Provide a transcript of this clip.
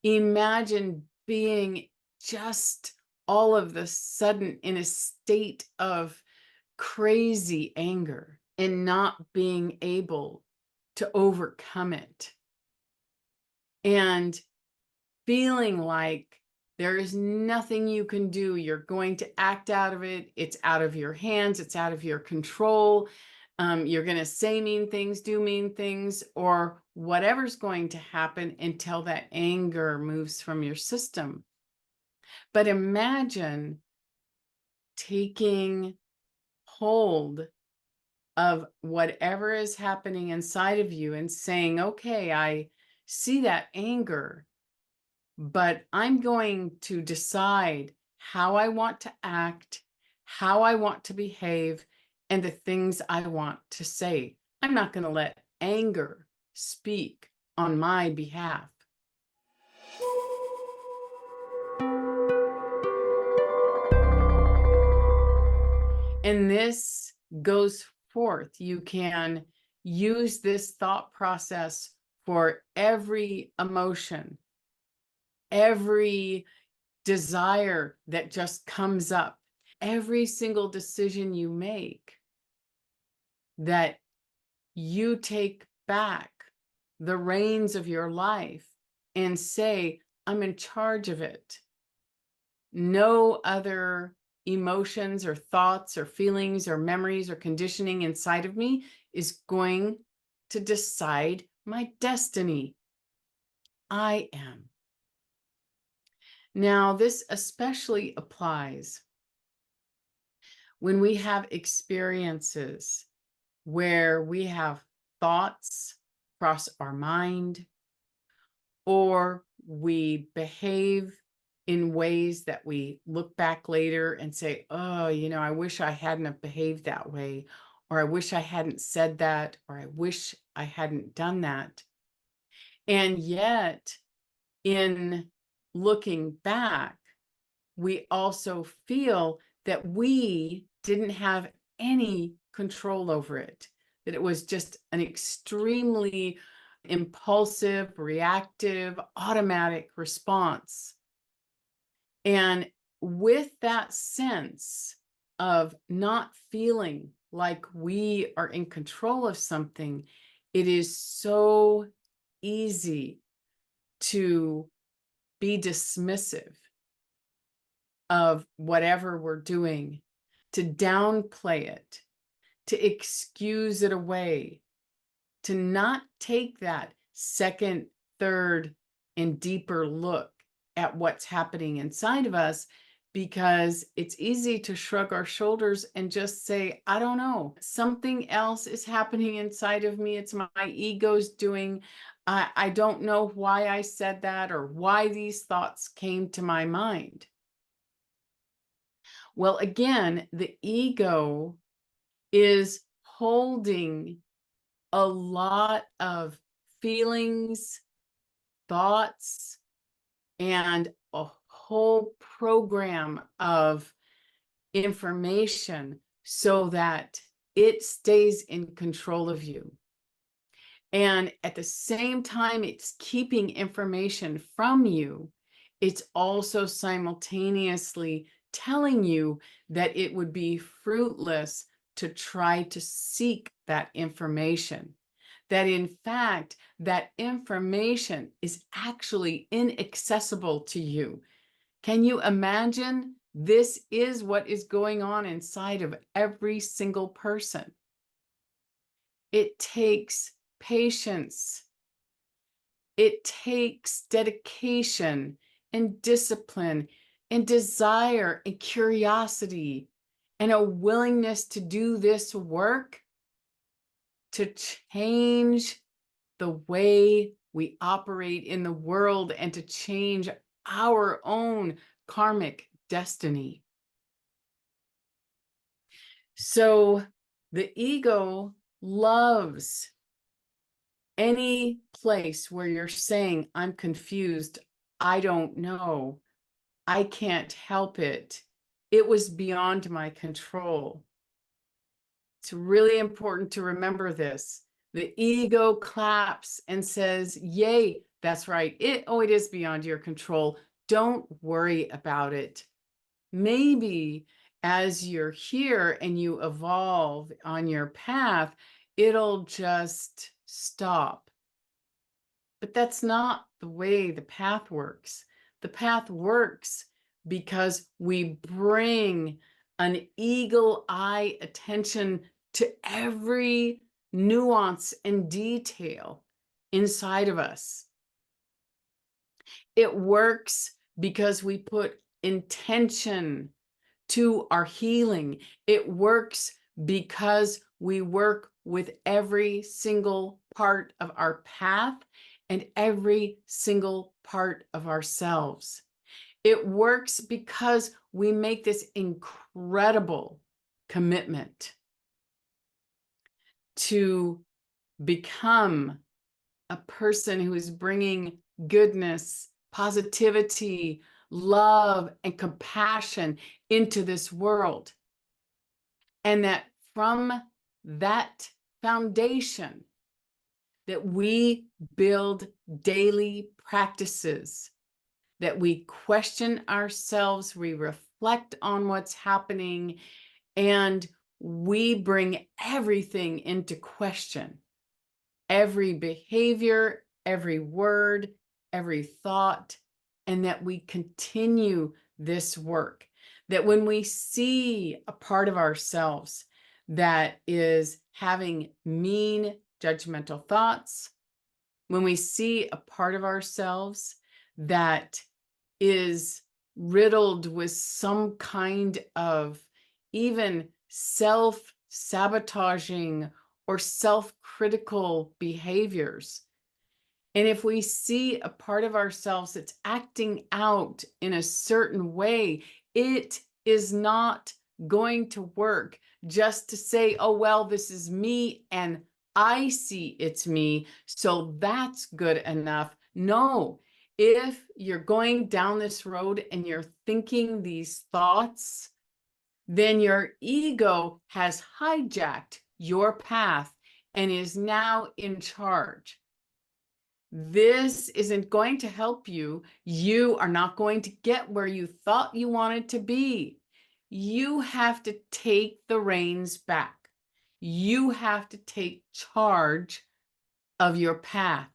Imagine being just all of the sudden in a state of crazy anger and not being able to overcome it, and feeling like there is nothing you can do. You're going to act out of it. It's out of your hands. It's out of your control. You're going to say mean things, do mean things, or whatever's going to happen until that anger moves from your system. But imagine taking hold of whatever is happening inside of you and saying, okay, I see that anger, but I'm going to decide how I want to act, how I want to behave, and the things I want to say. I'm not going to let anger speak on my behalf. And this goes forth. You can use this thought process for every emotion, every desire that just comes up, every single decision you make, that you take back the reins of your life and say, I'm in charge of it. No other emotions or thoughts or feelings or memories or conditioning inside of me is going to decide my destiny. I am. Now, this especially applies when we have experiences where we have thoughts cross our mind, or we behave in ways that we look back later and say, oh, I wish I hadn't have behaved that way, or I wish I hadn't said that, or I wish I hadn't done that. And yet, in looking back, we also feel that we didn't have any control over it, that it was just an extremely impulsive, reactive, automatic response. And with that sense of not feeling like we are in control of something, it is so easy to be dismissive of whatever we're doing, to downplay it, to excuse it away, to not take that second, third, and deeper look at what's happening inside of us, because it's easy to shrug our shoulders and just say, I don't know, something else is happening inside of me. It's my ego's doing. I don't know why I said that or why these thoughts came to my mind. Well, again, the ego is holding a lot of feelings, thoughts, and a whole program of information so that it stays in control of you. And at the same time, it's keeping information from you. It's also simultaneously telling you that it would be fruitless to try to seek that information. That in fact, that information is actually inaccessible to you. Can you imagine? This is what is going on inside of every single person. It takes patience. It takes dedication and discipline and desire and curiosity and a willingness to do this work to change the way we operate in the world and to change our own karmic destiny. So the ego loves any place where you're saying, I'm confused, I don't know, I can't help it, it was beyond my control. It's really important to remember this. The ego claps and says, yay, That's right. It is beyond your control. Don't worry about it. Maybe as you're here and you evolve on your path, it'll just stop. But that's not the way the path works. The path works because we bring an eagle eye attention to every nuance and detail inside of us. It works because we put intention to our healing. It works because we work with every single part of our path and every single part of ourselves. It works because we make this incredible commitment to become a person who is bringing goodness, positivity, love, and compassion into this world. And that from that foundation, that we build daily practices, that we question ourselves, we reflect on what's happening, and we bring everything into question. Every behavior, every word, every thought, and that we continue this work. That when we see a part of ourselves that is having mean, judgmental thoughts, when we see a part of ourselves that is riddled with some kind of even self-sabotaging or self-critical behaviors. And if we see a part of ourselves that's acting out in a certain way, it is not going to work just to say, oh, well, this is me and I see it's me, so that's good enough. No, if you're going down this road and you're thinking these thoughts, then your ego has hijacked your path and is now in charge. This isn't going to help you. You are not going to get where you thought you wanted to be. You have to take the reins back. You have to take charge of your path.